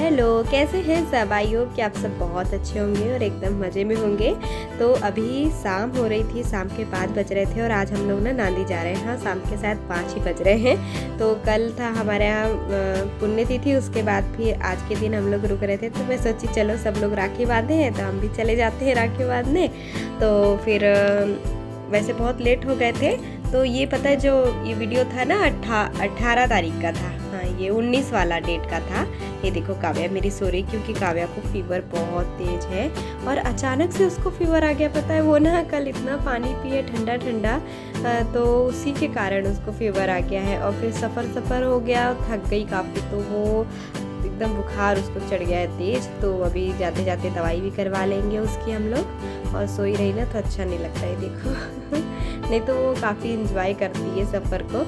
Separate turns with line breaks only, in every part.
Hello, कैसे हैं सब? आई होप कि आप सब बहुत अच्छे होंगे और एकदम मज़े में होंगे। तो अभी शाम हो रही थी, शाम के 5 बज रहे थे और आज हम लोग ना नांदी जा रहे हैं। हाँ, शाम के शायद 5 ही बज रहे हैं। तो कल था हमारे यहाँ पुण्यतिथि, उसके बाद फिर आज के दिन हम लोग रुक रहे थे। तो मैं सोची चलो सब लोग राखी बांधे हैं तो हम भी चले जाते हैं राखी बांधने। तो फिर वैसे बहुत लेट हो गए थे। तो ये पता है, जो ये वीडियो था ना 18 तारीख का था। हाँ, ये 19 वाला डेट का था। ये देखो काव्या मेरी सो रही, क्योंकि काव्या को फीवर बहुत तेज है और अचानक से उसको फीवर आ गया। पता है, वो ना कल इतना पानी पिए ठंडा ठंडा, तो उसी के कारण उसको फीवर आ गया है। और फिर सफ़र हो गया, थक गई काफ़ी, तो वो एकदम बुखार उसको चढ़ गया है तेज। तो अभी जाते जाते दवाई भी करवा लेंगे उसकी हम लोग। और सोई रही ना तो अच्छा नहीं लगता है, देखो नहीं तो वो काफ़ी इंजॉय करती है सफ़र को।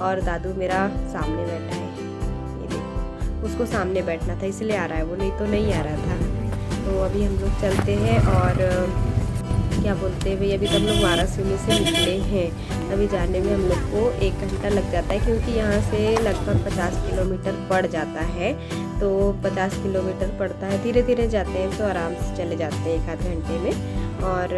और दादू मेरा सामने बैठा है, ये देखो, उसको सामने बैठना था इसलिए आ रहा है वो, नहीं तो नहीं आ रहा था। तो अभी हम लोग चलते हैं और क्या बोलते हैं भाई, अभी तो हम लोग वाराणसी से निकले हैं। अभी जाने में हम लोग को 1 घंटा लग जाता है, क्योंकि यहाँ से लगभग 50 किलोमीटर पड़ जाता है। तो 50 किलोमीटर पड़ता है, धीरे धीरे जाते हैं तो आराम से चले जाते हैं 1 आध घंटे में। और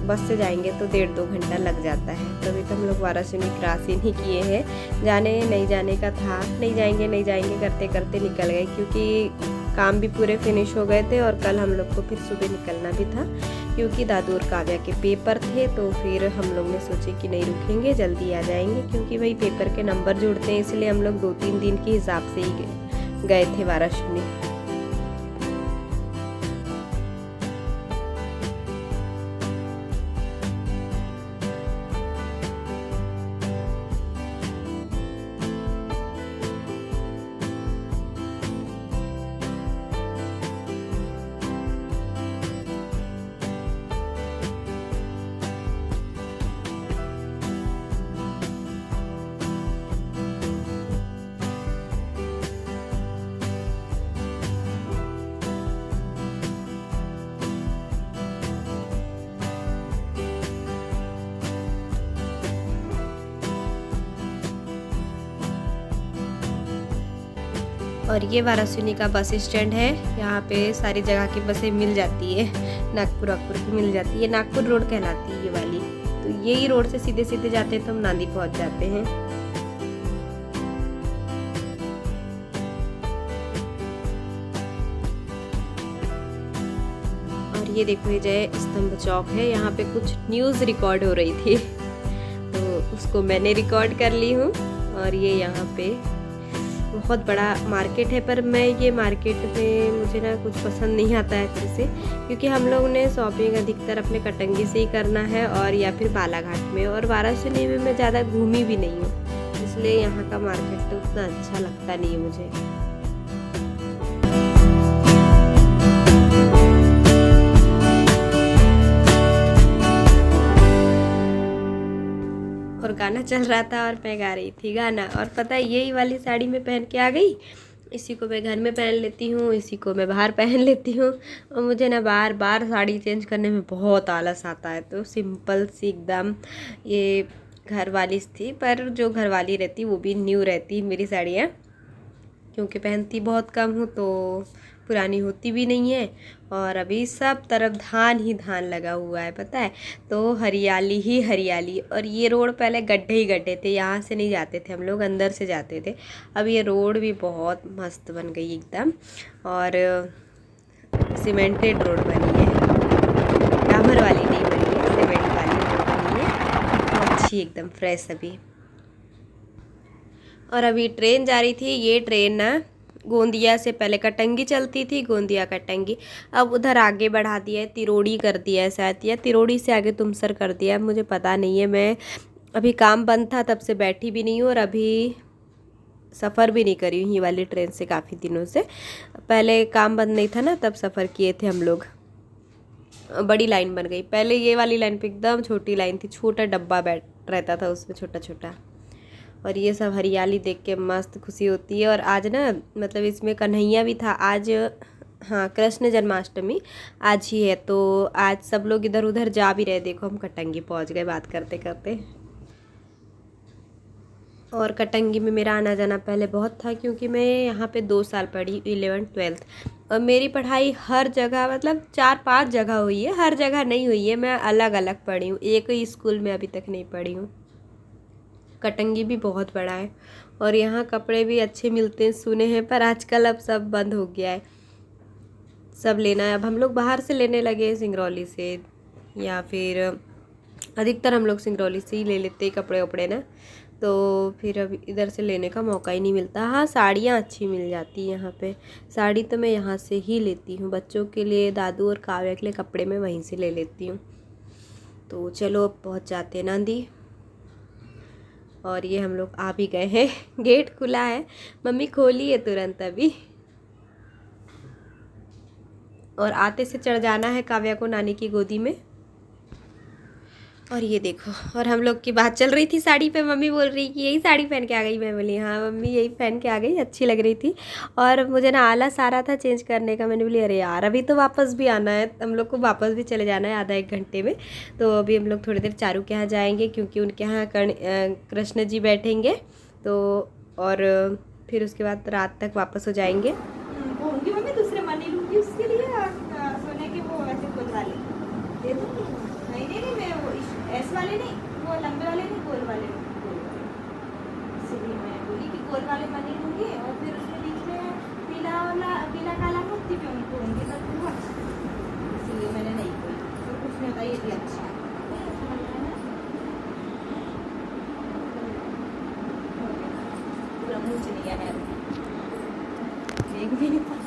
बस से जाएंगे तो 1.5-2 घंटा लग जाता है। तो अभी तो हम लोग वाराणसी क्रॉस ही नहीं किए हैं। जाने नहीं जाने का था, नहीं जाएंगे करते करते निकल गए, क्योंकि काम भी पूरे फिनिश हो गए थे। और कल हम लोग को फिर सुबह निकलना भी था, क्योंकि दादू और काव्या के पेपर थे। तो फिर हम लोग ने सोचे कि नहीं रुकेंगे, जल्दी आ जाएंगे, क्योंकि भाई पेपर के नंबर जुड़ते हैं। इसलिए हम लोग 2-3 दिन के हिसाब से ही गए थे वाराणसी। और ये वाराणसी का बस स्टैंड है। यहाँ पे सारी जगह की बसें मिल जाती है, नागपुर की मिल जाती है। नागपुर रोड कहलाती है ये वाली। तो यही रोड से सीधे सीधे जाते हैं तो हम नांदी पहुँच जाते हैं। और ये देखो, ये जय स्तंभ चौक है। यहाँ पे कुछ न्यूज़ रिकॉर्ड हो रही थी तो उसको मैंने रिकॉर्ड कर ली हूँ। और ये यहाँ पे बहुत बड़ा मार्केट है, पर मैं ये मार्केट में मुझे ना कुछ पसंद नहीं आता है अच्छे से, क्योंकि हम लोग ने शॉपिंग अधिकतर अपने कटंगी से ही करना है और या फिर बालाघाट में। और वाराणसी में मैं ज़्यादा घूमी भी नहीं हूँ, इसलिए यहाँ का मार्केट तो उतना अच्छा लगता नहीं है मुझे। और गाना चल रहा था और मैं गा रही थी गाना। और पता है, यही वाली साड़ी मैं पहन के आ गई। इसी को मैं घर में पहन लेती हूँ, इसी को मैं बाहर पहन लेती हूँ। और मुझे ना बार बार साड़ी चेंज करने में बहुत आलस आता है। तो सिंपल सी एकदम ये घर वाली थी, पर जो घर वाली रहती वो भी न्यू रहती मेरी साड़ियाँ, क्योंकि पहनती बहुत कम हूँ तो पुरानी होती भी नहीं है। और अभी सब तरफ धान ही धान लगा हुआ है, पता है, तो हरियाली ही हरियाली। और ये रोड पहले गड्ढे ही गड्ढे थे, यहाँ से नहीं जाते थे हम लोग, अंदर से जाते थे। अब ये रोड भी बहुत मस्त बन गई एकदम, और सीमेंटेड रोड बनी है, डामर वाली नहीं बनी है, सीमेंट वाली रोड बनी है, अच्छी एकदम फ्रेश अभी। और अभी ट्रेन जा रही थी। ये ट्रेन ना गोंदिया से पहले कटंगी चलती थी, गोंदिया कटंगी, अब उधर आगे बढ़ा दिया है, तिरोड़ी कर दिया है शायद, या तिरोड़ी से आगे तुमसर कर दिया है, मुझे पता नहीं है। मैं अभी काम बंद था तब से बैठी भी नहीं हूँ, और अभी सफ़र भी नहीं करी हूँ ये वाली ट्रेन से काफ़ी दिनों से। पहले काम बंद नहीं था ना, तब सफ़र किए थे हम लोग। बड़ी लाइन बन गई, पहले ये वाली लाइन पे एकदम छोटी लाइन थी, छोटा डब्बा बैठ रहता था उसमें, छोटा छोटा। और ये सब हरियाली देख के मस्त खुशी होती है। और आज ना मतलब इसमें कन्हैया भी था आज, हाँ, कृष्ण जन्माष्टमी आज ही है। तो आज सब लोग इधर उधर जा भी रहे। देखो हम कटंगी पहुंच गए बात करते करते। और कटंगी में मेरा आना जाना पहले बहुत था, क्योंकि मैं यहाँ पे 2 साल पढ़ी 11th 12th। और मेरी पढ़ाई हर जगह मतलब 4-5 जगह हुई है, हर जगह नहीं हुई है, मैं अलग अलग पढ़ी हूँ, एक ही स्कूल में अभी तक नहीं पढ़ी हूँ। कटंगी भी बहुत बड़ा है और यहाँ कपड़े भी अच्छे मिलते हैं सुने हैं, पर आजकल अब सब बंद हो गया है, सब लेना है। अब हम लोग बाहर से लेने लगे हैं, सिंगरौली से, या फिर अधिकतर हम लोग सिंगरौली से ही ले लेते हैं कपड़े वपड़े ना, तो फिर अब इधर से लेने का मौका ही नहीं मिलता। हाँ, साड़ियाँ अच्छी मिल जाती हैं यहाँ पे, साड़ी तो मैं यहाँ से ही लेती हूँ, बच्चों के लिए, दादू और काव्या के लिए कपड़े मैं वहीं से ले लेती हूँ। तो चलो अब पहुँच जाते हैं नांदी। और ये हम लोग आ भी गए हैं, गेट खुला है, मम्मी खोली है तुरंत अभी। और आते से चढ़ जाना है काव्या को नानी की गोदी में। और ये देखो, और हम लोग की बात चल रही थी साड़ी पे, मम्मी बोल रही कि यही साड़ी पहन के आ गई। मैं बोली हाँ मम्मी यही पहन के आ गई, अच्छी लग रही थी। और मुझे ना आलस आ रहा था चेंज करने का, मैंने बोली अरे यार अभी तो वापस भी आना है, हम लोग को वापस भी चले जाना है आधा 1 घंटे में। तो अभी हम लोग थोड़ी देर चारू के यहाँ जाएंगे, क्योंकि उनके यहाँ कृष्ण जी बैठेंगे, तो और फिर उसके बाद रात तक वापस हो जाएंगे।
मम्मी दूसरे मनी लूंगी उसके लिए, सोने के वो ऐसे गोल वाले दे दूंगी। नहीं मैं वो ऐस वाले नहीं, वो लंबे वाले नहीं, गोल वाले। इसलिए मैं बोली कि गोल वाले मनी लूंगी, और फिर उसके बीच में पीला काला मोती भी उनको होंगे, तो बहुत इसलिए मैंने नहीं बोली। तो कुछ नहीं होता, ये भी अच्छा है। पूरा मुँह से लिया है, एक भी नहीं पता।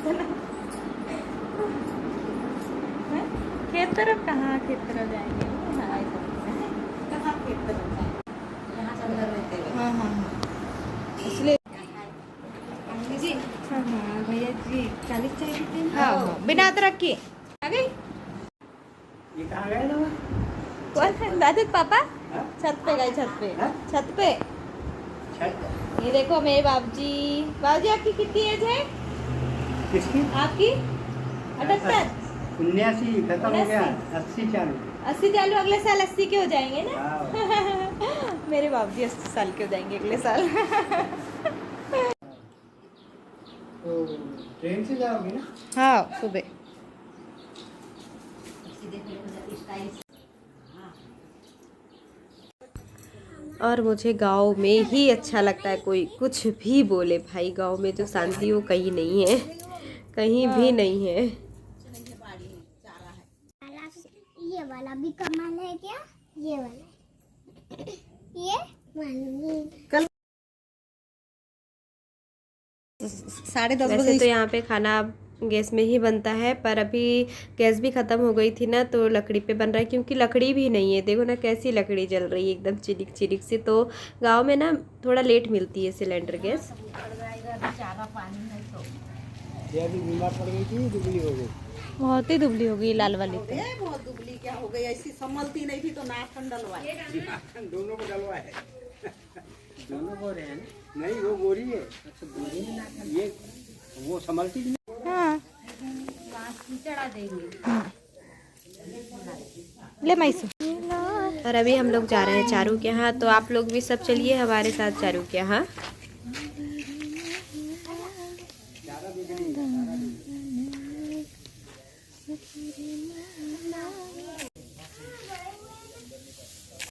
खेत तरफ कहाँ, खेत तरफ जाएंगे? हाँ, कहाँ खेत तरफ जाएंगे? यहाँ सब घर रहते हैं। हाँ हाँ हाँ, इसलिए जी। हाँ हाँ भैया जी 40 चाहिए थे। हाँ बिना अदरक की आ गई।
ये कहाँ गए लोग?
कौन दादू पापा? छत पे गए, छत पे। छत पे ये देखो मेरे बाबूजी। बाबूजी आपकी कितनी एज है?
किसकी?
आपकी 78
79 खत्म हो गया, 80 चालू।
80 चालू, अगले साल 80 के हो जाएंगे ना।
हाँ।
मेरे बाबूजी 80 साल के हो जाएंगे अगले साल।
तो ट्रेन से जाओगी ना?
हाँ सुबह।
और मुझे गांव में ही अच्छा लगता है, कोई कुछ भी बोले भाई, गांव में जो शांति वो कहीं नहीं है, कहीं भी नहीं है।
ये वाला भी कमाल है क्या? ये वाला, ये
कल 10:30
वैसे
बजे
तो यहाँ पे खाना गैस में ही बनता है, पर अभी गैस भी ख़त्म हो गई थी ना, तो लकड़ी पे बन रहा है, क्योंकि लकड़ी भी नहीं है। देखो ना कैसी लकड़ी जल रही है, एकदम चिरिक चिरिक सी। तो गांव में ना थोड़ा लेट मिलती है सिलेंडर गैस।
ये अभी बीमार पड़ गई थी, दुबली हो गई।
बहुत ही दुबली हो गई लाल वाली तो।
बहुत दुबली क्या हो गई, ऐसी संभलती नहीं थी तो नाखून डलवाए।
दोनों को डलवा है। दोनों को रहे नहीं, वो गोरी है। अच्छा गोरी में नाखून, ये वो संभलती नहीं।
हाँ ले मैसू।
और अभी हम लोग जा रहे हैं चारू के यहाँ, तो आप लोग भी सब चलिए हमारे साथ चारू के यहाँ।